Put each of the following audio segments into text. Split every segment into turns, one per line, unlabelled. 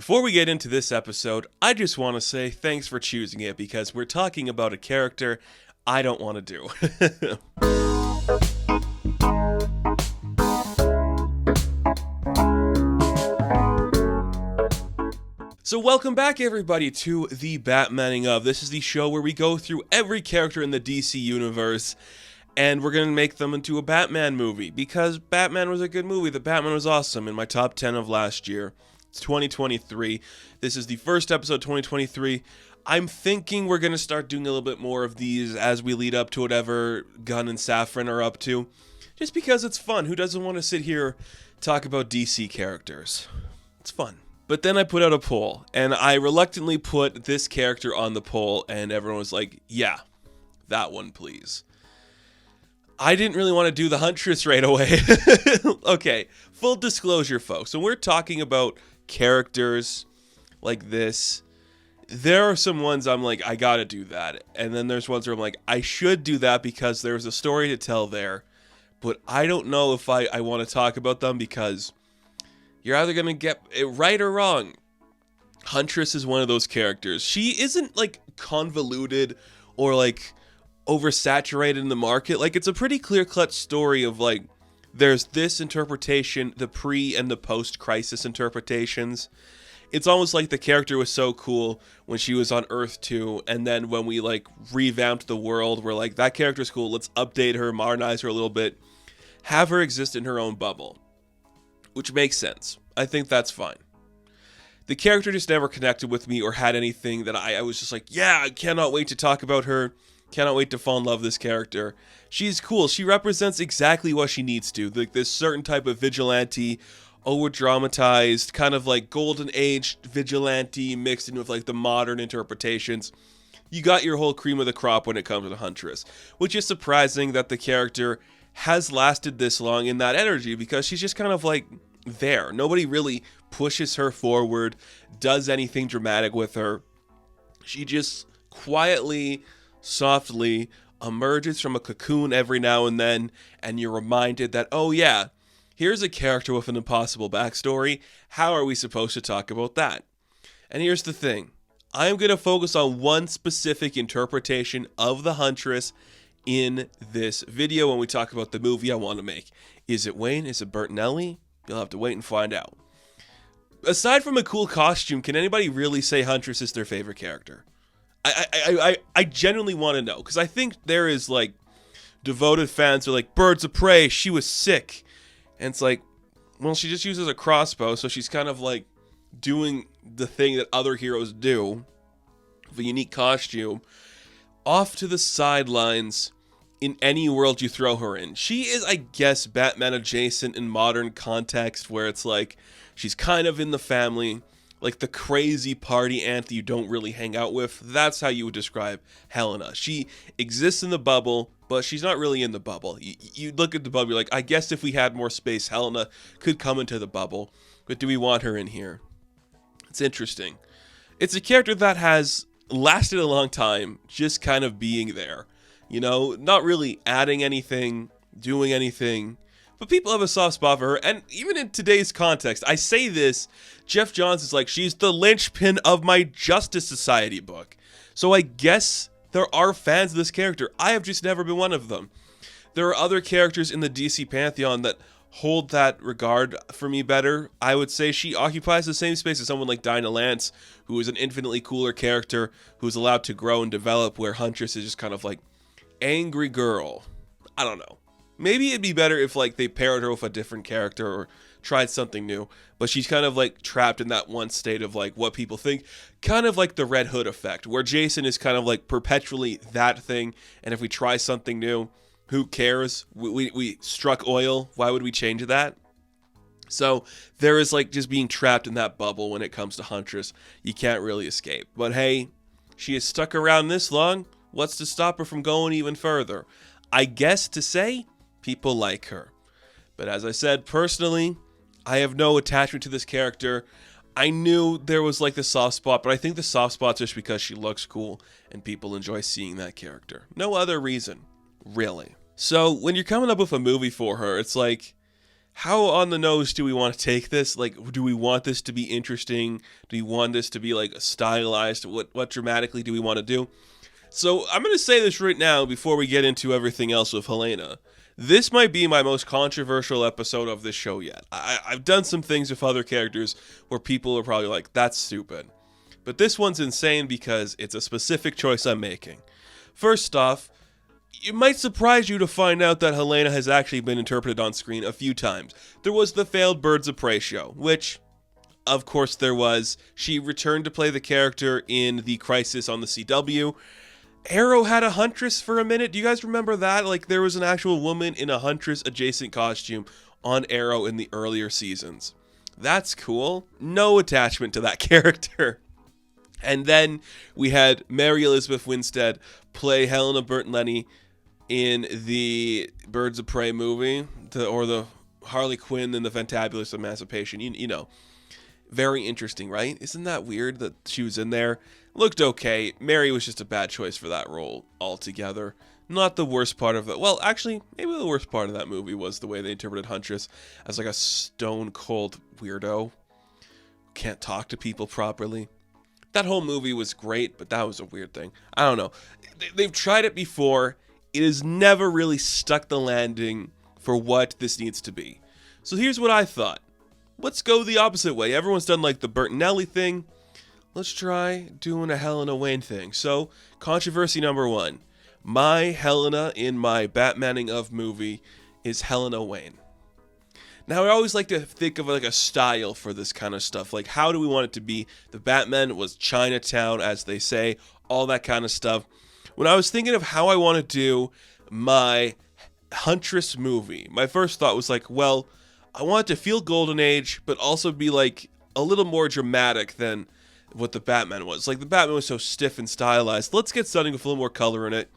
Before we get into this episode, I just want to say thanks for choosing it because we're talking about a character I don't want to do. So welcome back everybody to the Batmaning of. This is the show where we go through every character in the DC universe and we're going to make them into a Batman movie because Batman was a good movie. The Batman was awesome in my top 10 of last year. It's 2023. This is the first episode 2023. I'm thinking we're going to start doing a little bit more of these as we lead up to whatever Gunn and Safran are up to. Just because it's fun. Who doesn't want to sit here talk about DC characters? It's fun. But then I put out a poll, and I reluctantly put this character on the poll, and everyone was like, yeah, that one, please. I didn't really want to do the Huntress right away. Okay, full disclosure, folks. When we're talking about characters like this, there are some ones I'm like, I gotta do that. And then there's ones where I'm like, I should do that because there's a story to tell there. But I don't know if I want to talk about them because you're either going to get it right or wrong. Huntress is one of those characters. She isn't like convoluted or like oversaturated in the market. Like it's a pretty clear-cut story of like there's this interpretation, the pre and the post-crisis interpretations. It's almost like the character was so cool when she was on Earth 2, and then when we like revamped the world, we're like, that character's cool, let's update her, modernize her a little bit, have her exist in her own bubble. Which makes sense. I think that's fine. The character just never connected with me or had anything that I was just like, yeah, I cannot wait to talk about her. Cannot wait to fall in love with this character. She's cool. She represents exactly what she needs to. Like this certain type of vigilante, over-dramatized, kind of like golden age vigilante mixed in with like the modern interpretations. You got your whole cream of the crop when it comes to Huntress. Which is surprising that the character has lasted this long in that energy because she's just kind of like there. Nobody really pushes her forward, does anything dramatic with her. She just quietly, softly emerges from a cocoon every now and then, and you're reminded that, oh yeah, here's a character with an impossible backstory. How are we supposed to talk about that? And here's the thing. I'm going to focus on one specific interpretation of the Huntress in this video when we talk about the movie I want to make. Is it Wayne? Is it Bertinelli? You'll have to wait and find out. Aside from a cool costume, can anybody really say Huntress is their favorite character? I genuinely want to know, because I think there is like devoted fans who are like, Birds of Prey, she was sick. And it's like, well, she just uses a crossbow, so she's kind of like doing the thing that other heroes do with a unique costume. Off to the sidelines in any world you throw her in. She is, I guess, Batman adjacent in modern context where it's like she's kind of in the family, like the crazy party aunt that you don't really hang out with. That's how you would describe Helena. She exists in the bubble, but she's not really in the bubble. You look at the bubble, you're like, I guess if we had more space, Helena could come into the bubble, but do we want her in here? It's interesting. It's a character that has lasted a long time, just kind of being there. You know, not really adding anything, doing anything, but people have a soft spot for her, and even in today's context, I say this, Jeff Johns is like, she's the linchpin of my Justice Society book. So I guess there are fans of this character. I have just never been one of them. There are other characters in the DC Pantheon that hold that regard for me better. I would say she occupies the same space as someone like Dinah Lance, who is an infinitely cooler character, who's allowed to grow and develop, where Huntress is just kind of like angry girl. I don't know. Maybe it'd be better if like they paired her with a different character or tried something new, but she's kind of like trapped in that one state of like what people think, kind of like the Red Hood effect, where Jason is kind of like perpetually that thing, and if we try something new, who cares? We struck oil, why would we change that? So there is like just being trapped in that bubble when it comes to Huntress. You can't really escape. But hey, she is stuck around this long. What's to stop her from going even further? I guess to say people like her. But as I said, personally, I have no attachment to this character. I knew there was like the soft spot, but I think the soft spot's just because she looks cool and people enjoy seeing that character. No other reason, really. So when you're coming up with a movie for her, it's like, how on the nose do we want to take this? Like, do we want this to be interesting? Do we want this to be like stylized? What dramatically do we want to do? So I'm going to say this right now before we get into everything else with Helena. This might be my most controversial episode of this show yet. I've done some things with other characters where people are probably like, that's stupid. But this one's insane because it's a specific choice I'm making. First off, it might surprise you to find out that Helena has actually been interpreted on screen a few times. There was the failed Birds of Prey show, which, of course there was. She returned to play the character in The Crisis on the CW. Arrow had a Huntress for a minute. Do you guys remember that? Like, there was an actual woman in a Huntress adjacent costume on Arrow in the earlier seasons. That's cool. No attachment to that character. And then we had Mary Elizabeth Winstead play Helena Bertinelli in the Birds of Prey movie, or the Harley Quinn in the Fantabulous Emancipation. You know, very interesting, right? Isn't that weird that she was in there? Looked okay. Mary was just a bad choice for that role altogether. Not the worst part of it. Well, actually, maybe the worst part of that movie was the way they interpreted Huntress as like a stone cold weirdo. Can't talk to people properly. That whole movie was great, but that was a weird thing. I don't know. They've tried it before. It has never really stuck the landing for what this needs to be. So here's what I thought. Let's go the opposite way. Everyone's done like the Bertinelli thing. Let's try doing a Helena Wayne thing. So, controversy number one. My Helena in my Batmaning of movie is Helena Wayne. Now, I always like to think of like a style for this kind of stuff. Like, how do we want it to be? The Batman was Chinatown, as they say, all that kind of stuff. When I was thinking of how I want to do my Huntress movie, my first thought was like, well, I want it to feel Golden Age, but also be like a little more dramatic than what the Batman was. Like, the Batman was so stiff and stylized. Let's get something with a little more color in it.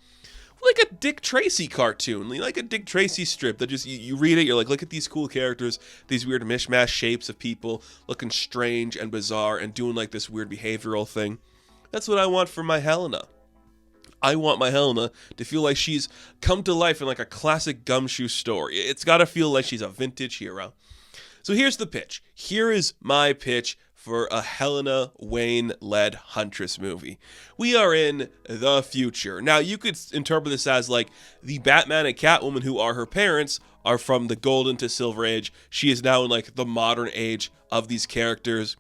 Like a Dick Tracy cartoon, like a Dick Tracy strip that just, you read it, you're like, look at these cool characters, these weird mishmash shapes of people looking strange and bizarre and doing like this weird behavioral thing. That's what I want for my Helena. I want my Helena to feel like she's come to life in like a classic gumshoe story. It's got to feel like she's a vintage hero. So here's the pitch. Here is my pitch for a Helena Wayne-led Huntress movie. We are in the future. Now, you could interpret this as like the Batman and Catwoman, who are her parents, are from the Golden to Silver Age. She is now in like the modern age of these characters.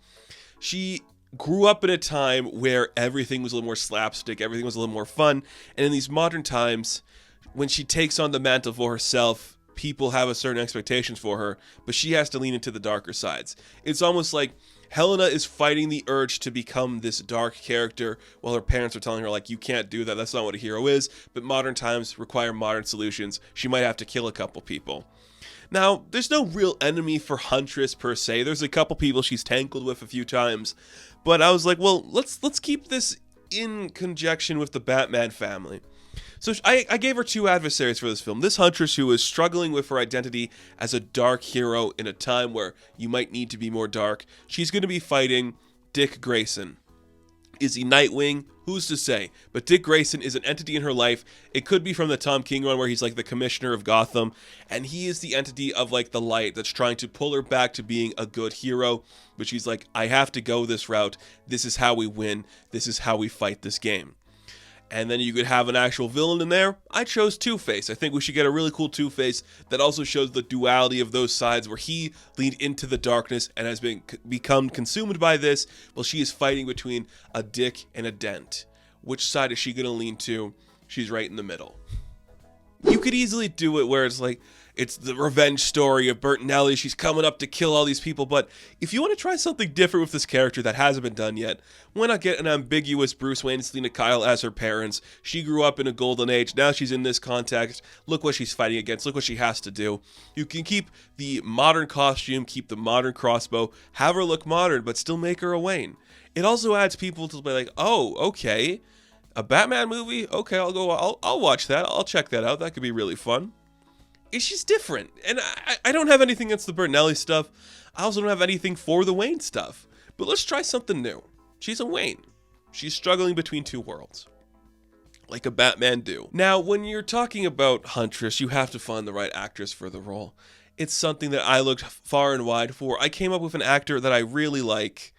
She grew up in a time where everything was a little more slapstick, everything was a little more fun, and in these modern times, when she takes on the mantle for herself, people have a certain expectations for her, but she has to lean into the darker sides. It's almost like Helena is fighting the urge to become this dark character while her parents are telling her, like, you can't do that, that's not what a hero is, but modern times require modern solutions. She might have to kill a couple people. Now, there's no real enemy for Huntress per se. There's a couple people she's tangled with a few times, but I was like, well, let's keep this in conjunction with the Batman family. So I gave her two adversaries for this film. This Huntress, who is struggling with her identity as a dark hero in a time where you might need to be more dark. She's going to be fighting Dick Grayson. Is he Nightwing? Who's to say? But Dick Grayson is an entity in her life. It could be from the Tom King run where he's like the commissioner of Gotham. And he is the entity of like the light that's trying to pull her back to being a good hero. But she's like, I have to go this route. This is how we win. This is how we fight this game. And then you could have an actual villain in there. I chose Two-Face. I think we should get a really cool Two-Face that also shows the duality of those sides where he leaned into the darkness and has become consumed by this, while she is fighting between a Dick and a Dent. Which side is she going to lean to? She's right in the middle. You could easily do it where it's like, it's the revenge story of Bertinelli. She's coming up to kill all these people. But if you want to try something different with this character that hasn't been done yet, why not get an ambiguous Bruce Wayne and Selina Kyle as her parents? She grew up in a golden age. Now she's in this context. Look what she's fighting against. Look what she has to do. You can keep the modern costume, keep the modern crossbow, have her look modern, but still make her a Wayne. It also adds people to be like, oh, okay, a Batman movie? Okay, I'll watch that. I'll check that out. That could be really fun. It's just different. And I don't have anything against the Bertinelli stuff. I also don't have anything for the Wayne stuff. But let's try something new. She's a Wayne. She's struggling between two worlds. Like a Batman do. Now, when you're talking about Huntress, you have to find the right actress for the role. it's something that I looked far and wide for. I came up with an actor that I really like.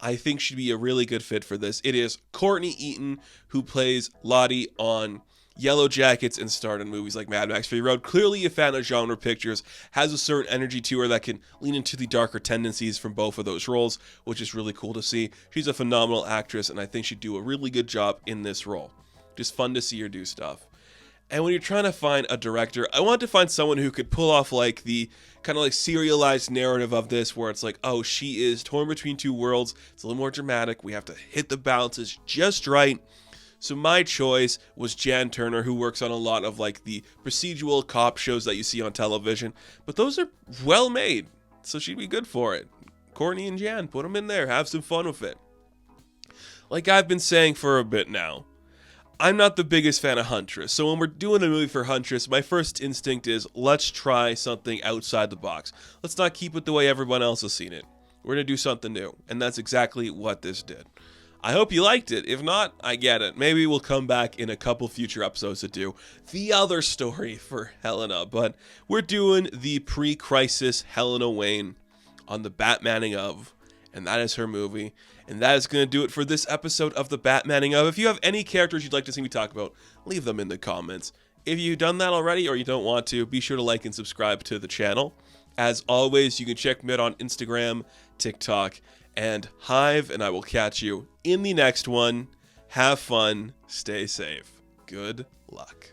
I think she'd be a really good fit for this. It is Courtney Eaton, who plays Lottie on Yellow Jackets and starred in movies like Mad Max Fury Road. Clearly a fan of genre pictures, has a certain energy to her that can lean into the darker tendencies from both of those roles, which is really cool to see. She's a phenomenal actress, and I think she'd do a really good job in this role. Just fun to see her do stuff. And when you're trying to find a director, I want to find someone who could pull off like the kind of like serialized narrative of this, where it's like, oh, she is torn between two worlds. It's a little more dramatic. We have to hit the balances just right. So my choice was Jan Turner, who works on a lot of like the procedural cop shows that you see on television. But those are well made, so she'd be good for it. Courtney and Jan, put them in there. Have some fun with it. Like I've been saying for a bit now, I'm not the biggest fan of Huntress, so when we're doing a movie for Huntress, my first instinct is, let's try something outside the box. Let's not keep it the way everyone else has seen it. We're going to do something new, and that's exactly what this did. I hope you liked it. If not, I get it. Maybe we'll come back in a couple future episodes to do the other story for Helena, but we're doing the pre-crisis Helena Wayne on the Batmaning of, and that is her movie. And that is going to do it for this episode of the Batmaning of. If you have any characters you'd like to see me talk about, leave them in the comments. If you've done that already or you don't want to, be sure to like and subscribe to the channel. As always, you can check me out on Instagram, TikTok, and Hive, and I will catch you in the next one. Have fun, stay safe. Good luck.